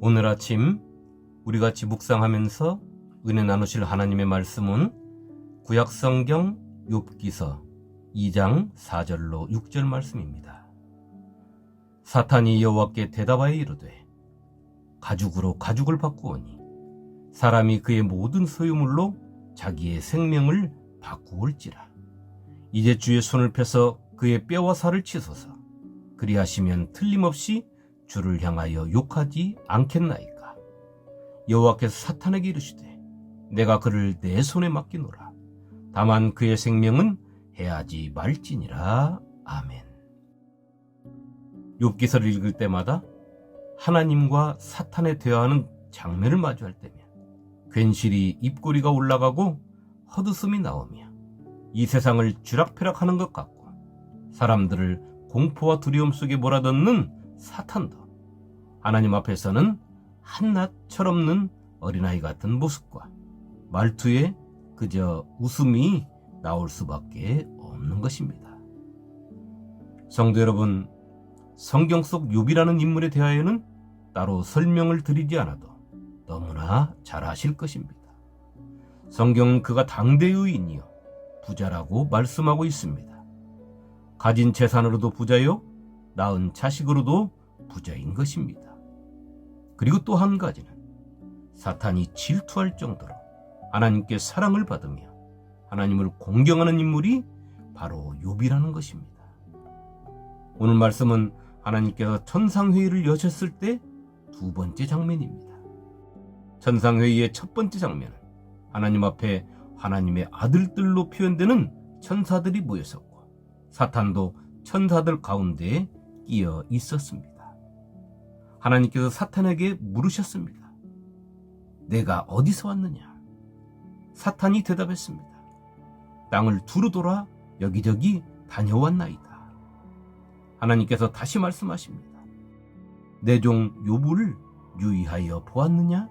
오늘 아침 우리 같이 묵상하면서 은혜 나누실 하나님의 말씀은 구약성경 욥기서 2장 4절로 6절 말씀입니다. 사탄이 여호와께 대답하여 이르되 가죽으로 가죽을 바꾸오니 사람이 그의 모든 소유물로 자기의 생명을 바꾸올지라. 이제 주의 손을 펴서 그의 뼈와 살을 치소서. 그리하시면 틀림없이 주를 향하여 욕하지 않겠나이까. 여호와께서 사탄에게 이르시되 내가 그를 내 손에 맡기노라. 다만 그의 생명은 해하지 말지니라. 아멘. 욥기서를 읽을 때마다 하나님과 사탄의 대화하는 장면을 마주할 때면 괜시리 입꼬리가 올라가고 헛웃음이 나오며 이 세상을 쥐락펴락하는 것 같고 사람들을 공포와 두려움 속에 몰아넣는 사탄도 하나님 앞에서는 한낱 철없는 어린아이 같은 모습과 말투에 그저 웃음이 나올 수밖에 없는 것입니다. 성도 여러분, 성경 속 욥이라는 인물에 대하여는 따로 설명을 드리지 않아도 너무나 잘 아실 것입니다. 성경은 그가 당대의인이요 부자라고 말씀하고 있습니다. 가진 재산으로도 부자요 낳은 자식으로도 부자인 것입니다. 그리고 또 한 가지는 사탄이 질투할 정도로 하나님께 사랑을 받으며 하나님을 공경하는 인물이 바로 욥이라는 것입니다. 오늘 말씀은 하나님께서 천상회의를 여셨을 때 두 번째 장면입니다. 천상회의의 첫 번째 장면은 하나님 앞에 하나님의 아들들로 표현되는 천사들이 모였었고 사탄도 천사들 가운데에 끼어 있었습니다. 하나님께서 사탄에게 물으셨습니다. 내가 어디서 왔느냐? 사탄이 대답했습니다. 땅을 두루 돌아 여기저기 다녀왔나이다. 하나님께서 다시 말씀하십니다. 내 종 욥을 유의하여 보았느냐?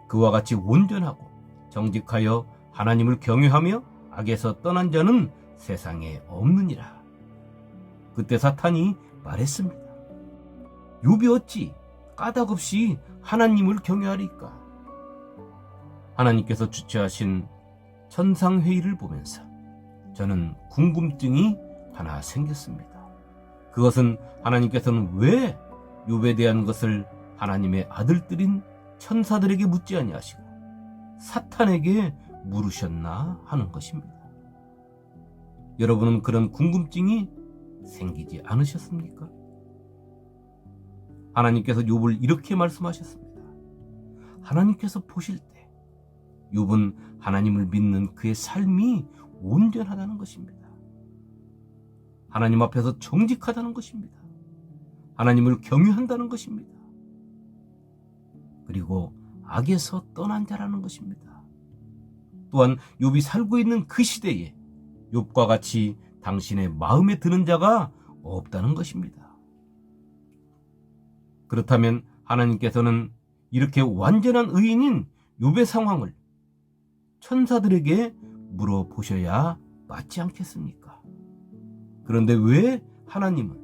그와 같이 온전하고 정직하여 하나님을 경외하며 악에서 떠난 자는 세상에 없느니라. 그때 사탄이 말했습니다. 욥이 어찌 까닭없이 하나님을 경외하리까? 하나님께서 주최하신 천상회의를 보면서 저는 궁금증이 하나 생겼습니다. 그것은 하나님께서는 왜 욥에 대한 것을 하나님의 아들들인 천사들에게 묻지 아니하시고 사탄에게 물으셨나 하는 것입니다. 여러분은 그런 궁금증이 생기지 않으셨습니까? 하나님께서 욥을 이렇게 말씀하셨습니다. 하나님께서 보실 때 욥은 하나님을 믿는 그의 삶이 온전하다는 것입니다. 하나님 앞에서 정직하다는 것입니다. 하나님을 경외한다는 것입니다. 그리고 악에서 떠난 자라는 것입니다. 또한 욥이 살고 있는 그 시대에 욥과 같이 당신의 마음에 드는 자가 없다는 것입니다. 그렇다면 하나님께서는 이렇게 완전한 의인인 욥의 상황을 천사들에게 물어보셔야 맞지 않겠습니까? 그런데 왜 하나님은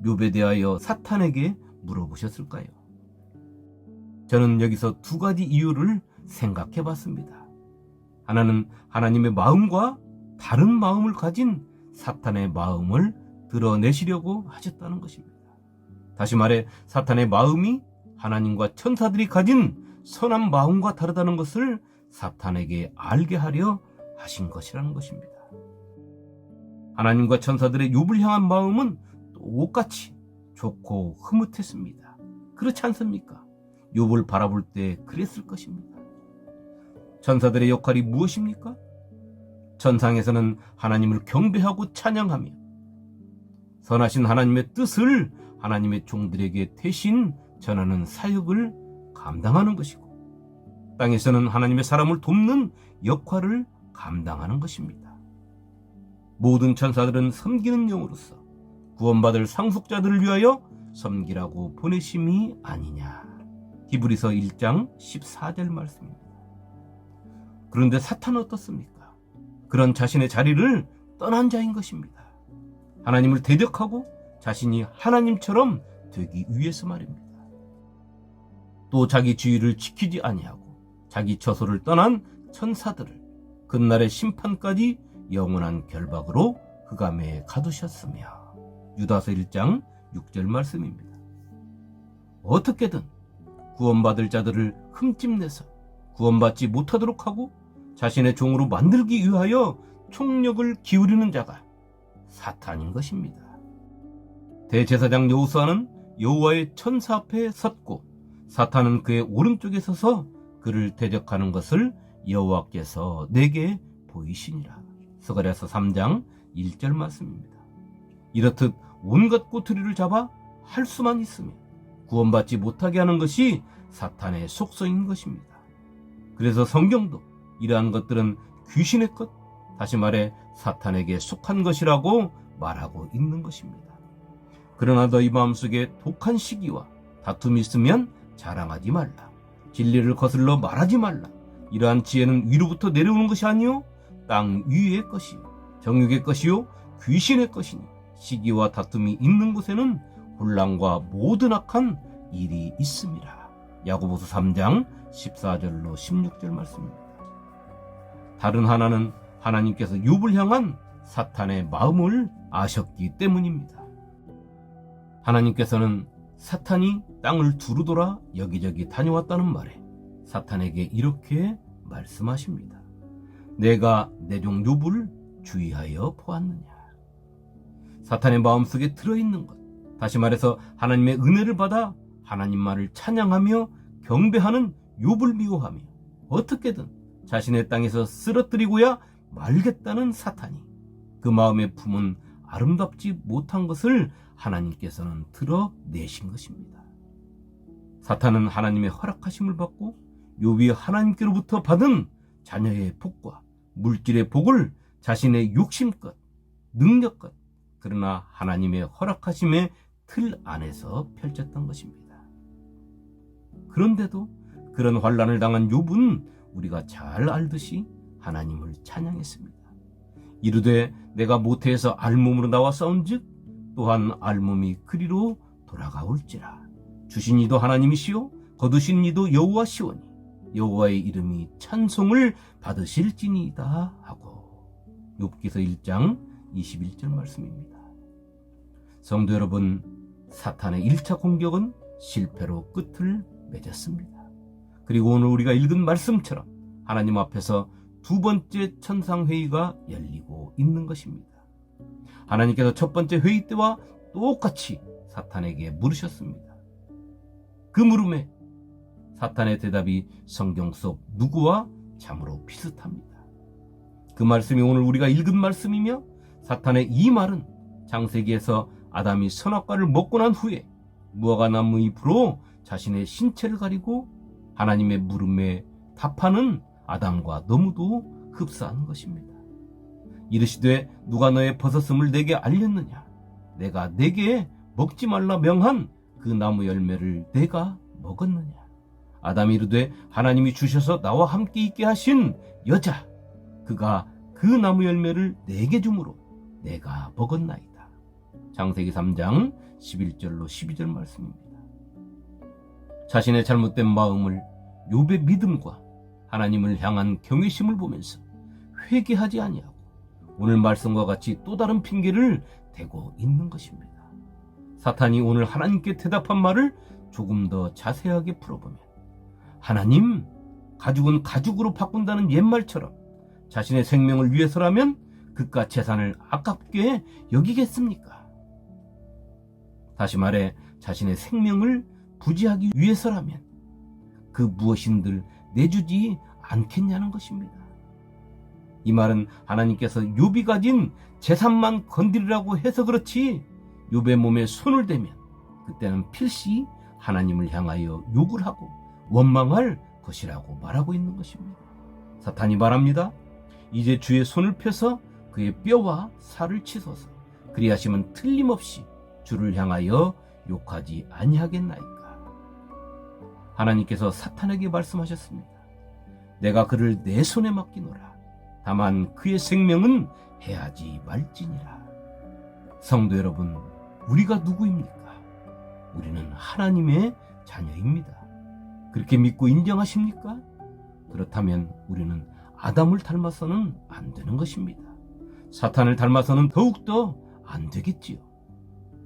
욥에 대하여 사탄에게 물어보셨을까요? 저는 여기서 두 가지 이유를 생각해 봤습니다. 하나는 하나님의 마음과 다른 마음을 가진 사탄의 마음을 드러내시려고 하셨다는 것입니다. 다시 말해 사탄의 마음이 하나님과 천사들이 가진 선한 마음과 다르다는 것을 사탄에게 알게 하려 하신 것이라는 것입니다. 하나님과 천사들의 욥을 향한 마음은 똑같이 좋고 흐뭇했습니다. 그렇지 않습니까? 욥을 바라볼 때 그랬을 것입니다. 천사들의 역할이 무엇입니까? 천상에서는 하나님을 경배하고 찬양하며 선하신 하나님의 뜻을 하나님의 종들에게 대신 전하는 사역을 감당하는 것이고 땅에서는 하나님의 사람을 돕는 역할을 감당하는 것입니다. 모든 천사들은 섬기는 영으로서 구원받을 상속자들을 위하여 섬기라고 보내심이 아니냐. 히브리서 1장 14절 말씀입니다. 그런데 사탄은 어떻습니까? 그런 자신의 자리를 떠난 자인 것입니다. 하나님을 대적하고 자신이 하나님처럼 되기 위해서 말입니다. 또 자기 주의를 지키지 아니하고 자기 처소를 떠난 천사들을 그날의 심판까지 영원한 결박으로 흑암에 가두셨으며. 유다서 1장 6절 말씀입니다. 어떻게든 구원받을 자들을 흠집내서 구원받지 못하도록 하고 자신의 종으로 만들기 위하여 총력을 기울이는 자가 사탄인 것입니다. 대제사장 여호수아는 여호와의 천사 앞에 섰고 사탄은 그의 오른쪽에 서서 그를 대적하는 것을 여호와께서 내게 보이시니라. 스가랴서 3장 1절 말씀입니다. 이렇듯 온갖 꼬투리를 잡아 할 수만 있으면 구원받지 못하게 하는 것이 사탄의 속성인 것입니다. 그래서 성경도 이러한 것들은 귀신의 것, 다시 말해 사탄에게 속한 것이라고 말하고 있는 것입니다. 그러나 너희 마음속에 독한 시기와 다툼이 있으면 자랑하지 말라. 진리를 거슬러 말하지 말라. 이러한 지혜는 위로부터 내려오는 것이 아니요 땅 위의 것이요 정욕의 것이요 귀신의 것이니 시기와 다툼이 있는 곳에는 혼란과 모든 악한 일이 있음이라. 야고보서 3장 14절로 16절 말씀입니다. 다른 하나는 하나님께서 욥을 향한 사탄의 마음을 아셨기 때문입니다. 하나님께서는 사탄이 땅을 두루돌아 여기저기 다녀왔다는 말에 사탄에게 이렇게 말씀하십니다. 내가 내 종 욥을 주의하여 보았느냐. 사탄의 마음속에 들어있는 것, 다시 말해서 하나님의 은혜를 받아 하나님만을 찬양하며 경배하는 욥을 미워하며 어떻게든 자신의 땅에서 쓰러뜨리고야 말겠다는 사탄이 그 마음에 품은 아름답지 못한 것을 하나님께서는 드러내신 것입니다. 사탄은 하나님의 허락하심을 받고 욥이 하나님께로부터 받은 자녀의 복과 물질의 복을 자신의 욕심껏, 능력껏, 그러나 하나님의 허락하심의 틀 안에서 펼쳤던 것입니다. 그런데도 그런 환난을 당한 욥은 우리가 잘 알듯이 하나님을 찬양했습니다. 이르되 내가 모태에서 알몸으로 나와 싸운즉 또한 알몸이 그리로 돌아가올지라. 주신 이도 하나님이시요 거두신 이도 여호와시오니 여호와의 이름이 찬송을 받으실지니이다 하고. 욥기서 1장 21절 말씀입니다. 성도 여러분, 사탄의 1차 공격은 실패로 끝을 맺었습니다. 그리고 오늘 우리가 읽은 말씀처럼 하나님 앞에서 두 번째 천상회의가 열리고 있는 것입니다. 하나님께서 첫 번째 회의 때와 똑같이 사탄에게 물으셨습니다. 그 물음에 사탄의 대답이 성경 속 누구와 참으로 비슷합니다. 그 말씀이 오늘 우리가 읽은 말씀이며 사탄의 이 말은 창세기에서 아담이 선악과를 먹고 난 후에 무화과 나무 잎으로 자신의 신체를 가리고 하나님의 물음에 답하는 아담과 너무도 흡사한 것입니다. 이르시되 누가 너의 벗었음을 내게 알렸느냐? 내가 내게 먹지 말라 명한 그 나무 열매를 내가 먹었느냐? 아담이 이르되 하나님이 주셔서 나와 함께 있게 하신 여자, 그가 그 나무 열매를 내게 주므로 내가 먹었나이다. 창세기 3장 11절로 12절 말씀입니다. 자신의 잘못된 마음을 욥의 믿음과 하나님을 향한 경외심을 보면서 회개하지 아니하고 오늘 말씀과 같이 또 다른 핑계를 대고 있는 것입니다. 사탄이 오늘 하나님께 대답한 말을 조금 더 자세하게 풀어보면, 하나님, 가죽은 가죽으로 바꾼다는 옛말처럼 자신의 생명을 위해서라면 그깟 재산을 아깝게 여기겠습니까? 다시 말해 자신의 생명을 부지하기 위해서라면 그 무엇인들 내주지 않겠냐는 것입니다. 이 말은 하나님께서 욥이 가진 재산만 건드리라고 해서 그렇지 욥의 몸에 손을 대면 그때는 필시 하나님을 향하여 욕을 하고 원망할 것이라고 말하고 있는 것입니다. 사탄이 말합니다. 이제 주의 손을 펴서 그의 뼈와 살을 치소서. 그리하시면 틀림없이 주를 향하여 욕하지 아니하겠나이까. 하나님께서 사탄에게 말씀하셨습니다. 내가 그를 내 손에 맡기노라. 다만 그의 생명은 해하지 말지니라. 성도 여러분, 우리가 누구입니까? 우리는 하나님의 자녀입니다. 그렇게 믿고 인정하십니까? 그렇다면 우리는 아담을 닮아서는 안 되는 것입니다. 사탄을 닮아서는 더욱더 안 되겠지요.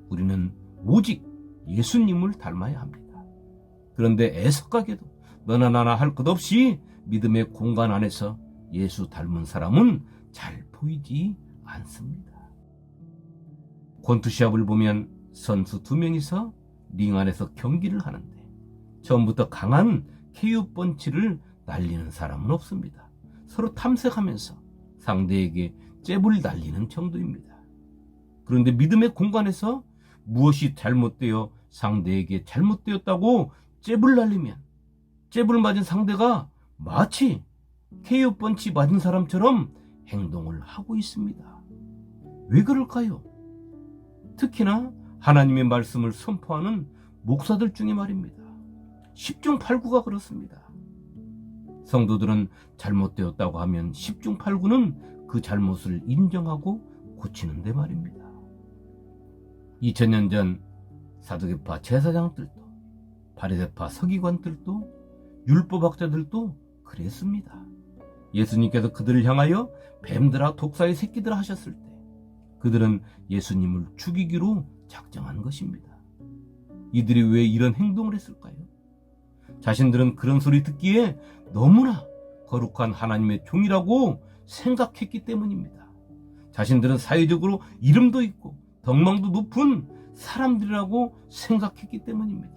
우리는 오직 예수님을 닮아야 합니다. 그런데 애석하게도 너나 나나 할 것 없이 믿음의 공간 안에서 예수 닮은 사람은 잘 보이지 않습니다. 권투시합을 보면 선수 2명이서 링 안에서 경기를 하는데 처음부터 강한 KO 펀치를 날리는 사람은 없습니다. 서로 탐색하면서 상대에게 잽을 날리는 정도입니다. 그런데 믿음의 공간에서 무엇이 잘못되어 상대에게 잘못되었다고 잽을 날리면 잽을 맞은 상대가 마치 KO 펀치 맞은 사람처럼 행동을 하고 있습니다. 왜 그럴까요? 특히나 하나님의 말씀을 선포하는 목사들 중에 말입니다. 10중 8구가 그렇습니다. 성도들은 잘못되었다고 하면 10중 8구는 그 잘못을 인정하고 고치는데 말입니다. 2000년 전 사두개파 제사장들도 바리새파 서기관들도 율법학자들도 그랬습니다. 예수님께서 그들을 향하여 뱀들아 독사의 새끼들아 하셨을 때 그들은 예수님을 죽이기로 작정한 것입니다. 이들이 왜 이런 행동을 했을까요? 자신들은 그런 소리 듣기에 너무나 거룩한 하나님의 종이라고 생각했기 때문입니다. 자신들은 사회적으로 이름도 있고 덕망도 높은 사람들이라고 생각했기 때문입니다.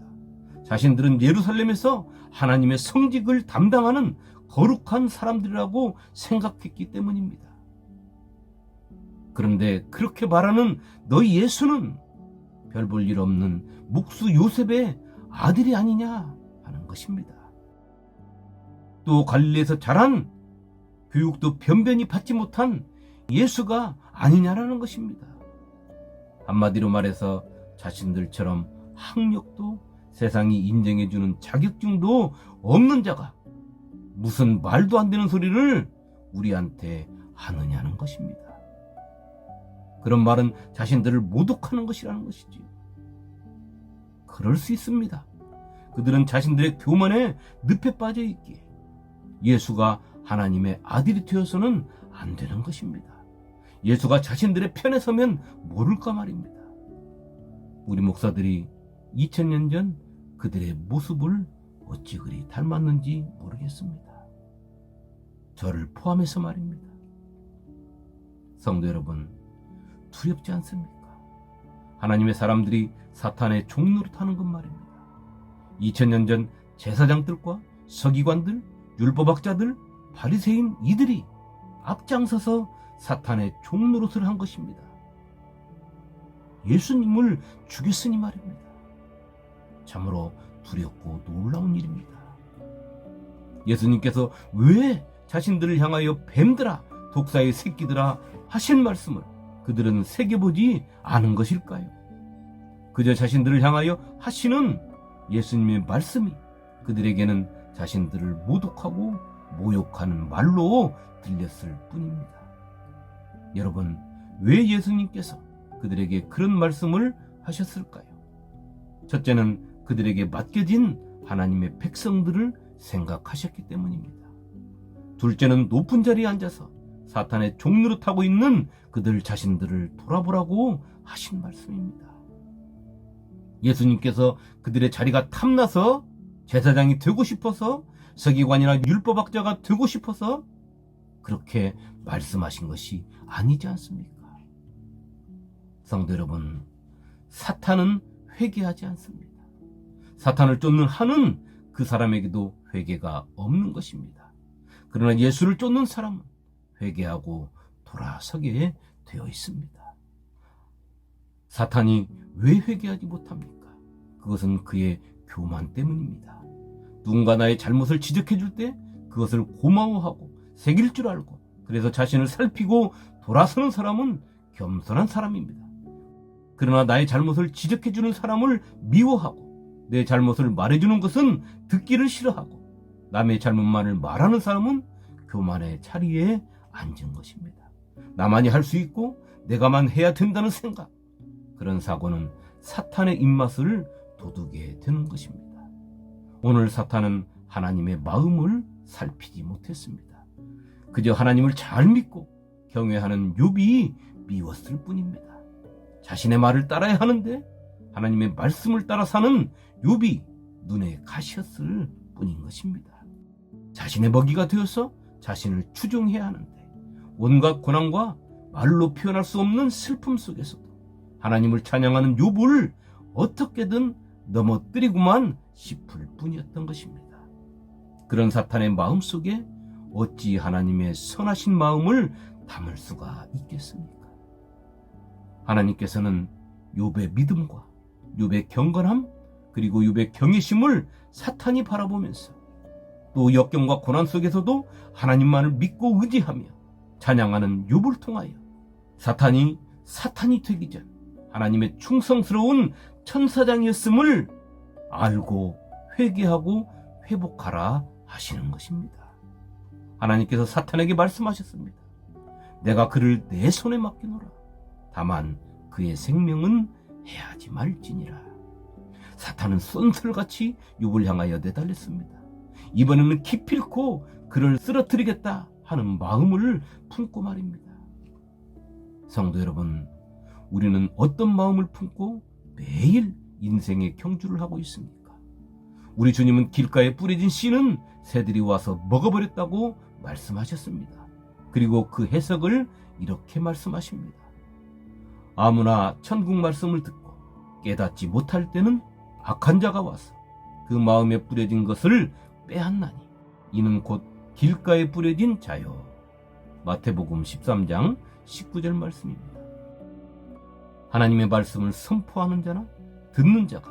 자신들은 예루살렘에서 하나님의 성직을 담당하는 거룩한 사람들이라고 생각했기 때문입니다. 그런데 그렇게 말하는 너희 예수는 별 볼 일 없는 목수 요셉의 아들이 아니냐 하는 것입니다. 또 갈릴리에서 자란 교육도 변변히 받지 못한 예수가 아니냐라는 것입니다. 한마디로 말해서 자신들처럼 학력도 세상이 인정해주는 자격증도 없는 자가 무슨 말도 안 되는 소리를 우리한테 하느냐는 것입니다. 그런 말은 자신들을 모독하는 것이라는 것이지요. 그럴 수 있습니다. 그들은 자신들의 교만에 늪에 빠져 있기에 예수가 하나님의 아들이 되어서는 안 되는 것입니다. 예수가 자신들의 편에 서면 모를까 말입니다. 우리 목사들이 2000년 전 그들의 모습을 어찌 그리 닮았는지 모르겠습니다. 저를 포함해서 말입니다. 성도 여러분, 두렵지 않습니까? 하나님의 사람들이 사탄의 종노릇하는 것 말입니다. 2000년 전 제사장들과 서기관들, 율법학자들, 바리새인 이들이 앞장서서 사탄의 종노릇을 한 것입니다. 예수님을 죽였으니 말입니다. 참으로 두렵고 놀라운 일입니다. 예수님께서 왜 자신들을 향하여 뱀들아 독사의 새끼들아 하신 말씀을 그들은 새겨보지 않은 것일까요? 그저 자신들을 향하여 하시는 예수님의 말씀이 그들에게는 자신들을 모독하고 모욕하는 말로 들렸을 뿐입니다. 여러분, 왜 예수님께서 그들에게 그런 말씀을 하셨을까요? 첫째는 그들에게 맡겨진 하나님의 백성들을 생각하셨기 때문입니다. 둘째는 높은 자리에 앉아서 사탄의 종노릇하고 있는 그들 자신들을 돌아보라고 하신 말씀입니다. 예수님께서 그들의 자리가 탐나서 제사장이 되고 싶어서 서기관이나 율법학자가 되고 싶어서 그렇게 말씀하신 것이 아니지 않습니까? 성도 여러분, 사탄은 회개하지 않습니다. 사탄을 쫓는 한은 그 사람에게도 회개가 없는 것입니다. 그러나 예수를 쫓는 사람은 회개하고 돌아서게 되어 있습니다. 사탄이 왜 회개하지 못합니까? 그것은 그의 교만 때문입니다. 누군가 나의 잘못을 지적해 줄 때 그것을 고마워하고 새길 줄 알고 그래서 자신을 살피고 돌아서는 사람은 겸손한 사람입니다. 그러나 나의 잘못을 지적해 주는 사람을 미워하고 내 잘못을 말해주는 것은 듣기를 싫어하고 남의 잘못만을 말하는 사람은 교만의 자리에 앉은 것입니다. 나만이 할 수 있고 내가만 해야 된다는 생각, 그런 사고는 사탄의 입맛을 돋우게 되는 것입니다. 오늘 사탄은 하나님의 마음을 살피지 못했습니다. 그저 하나님을 잘 믿고 경외하는 욥이 미웠을 뿐입니다. 자신의 말을 따라야 하는데 하나님의 말씀을 따라 사는 욥이 눈에 가시였을 뿐인 것입니다. 자신의 먹이가 되어서 자신을 추종해야 하는데 온갖 고난과 말로 표현할 수 없는 슬픔 속에서도 하나님을 찬양하는 욥을 어떻게든 넘어뜨리고만 싶을 뿐이었던 것입니다. 그런 사탄의 마음속에 어찌 하나님의 선하신 마음을 담을 수가 있겠습니까? 하나님께서는 욥의 믿음과 욥의 경건함 그리고 욥의 경외심을 사탄이 바라보면서 또 역경과 고난 속에서도 하나님만을 믿고 의지하며 찬양하는 욥을 통하여 사탄이 되기 전 하나님의 충성스러운 천사장이었음을 알고 회개하고 회복하라 하시는 것입니다. 하나님께서 사탄에게 말씀하셨습니다. 내가 그를 내 손에 맡기노라. 다만 그의 생명은 해하지 말지니라. 사탄은 쏜살같이 욥을 향하여 내달렸습니다. 이번에는 기필코 그를 쓰러뜨리겠다 하는 마음을 품고 말입니다. 성도 여러분, 우리는 어떤 마음을 품고 매일 인생의 경주를 하고 있습니까? 우리 주님은 길가에 뿌려진 씨는 새들이 와서 먹어버렸다고 말씀하셨습니다. 그리고 그 해석을 이렇게 말씀하십니다. 아무나 천국 말씀을 듣고 깨닫지 못할 때는 악한 자가 와서 그 마음에 뿌려진 것을 빼앗나니 이는 곧 길가에 뿌려진 자요. 마태복음 13장 19절 말씀입니다. 하나님의 말씀을 선포하는 자나 듣는 자가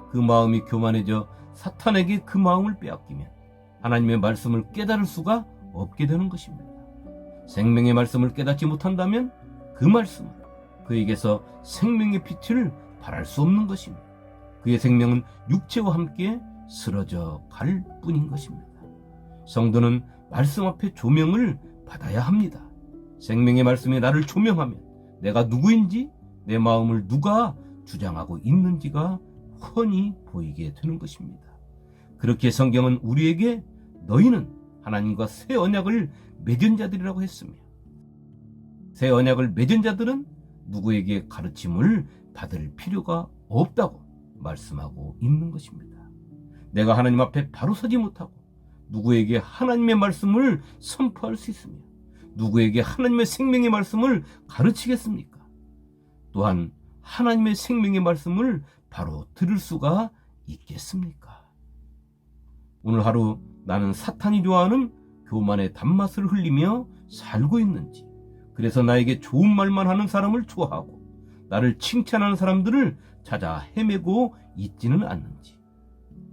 그 마음이 교만해져 사탄에게 그 마음을 빼앗기면 하나님의 말씀을 깨달을 수가 없게 되는 것입니다. 생명의 말씀을 깨닫지 못한다면 그 말씀은 그에게서 생명의 빛을 발할 수 없는 것입니다. 그의 생명은 육체와 함께 쓰러져 갈 뿐인 것입니다. 성도는 말씀 앞에 조명을 받아야 합니다. 생명의 말씀이 나를 조명하면 내가 누구인지 내 마음을 누가 주장하고 있는지가 훤히 보이게 되는 것입니다. 그렇게 성경은 우리에게 너희는 하나님과 새 언약을 맺은 자들이라고 했으며 새 언약을 맺은 자들은 누구에게 가르침을 받을 필요가 없다고 말씀하고 있는 것입니다. 내가 하나님 앞에 바로 서지 못하고 누구에게 하나님의 말씀을 선포할 수 있으며 누구에게 하나님의 생명의 말씀을 가르치겠습니까? 또한 하나님의 생명의 말씀을 바로 들을 수가 있겠습니까? 오늘 하루 나는 사탄이 좋아하는 교만의 단맛을 흘리며 살고 있는지, 그래서 나에게 좋은 말만 하는 사람을 좋아하고 나를 칭찬하는 사람들을 찾아 헤매고 있지는 않는지,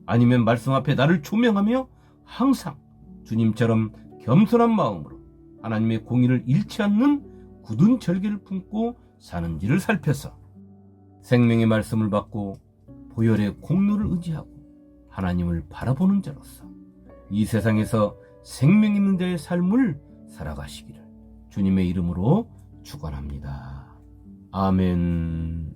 아니면 말씀 앞에 나를 조명하며 항상 주님처럼 겸손한 마음으로 하나님의 공의를 잃지 않는 굳은 절개를 품고 사는지를 살펴서 생명의 말씀을 받고 보혈의 공로를 의지하고 하나님을 바라보는 자로서 이 세상에서 생명 있는 자의 삶을 살아가시기를 주님의 이름으로 축원합니다. 아멘.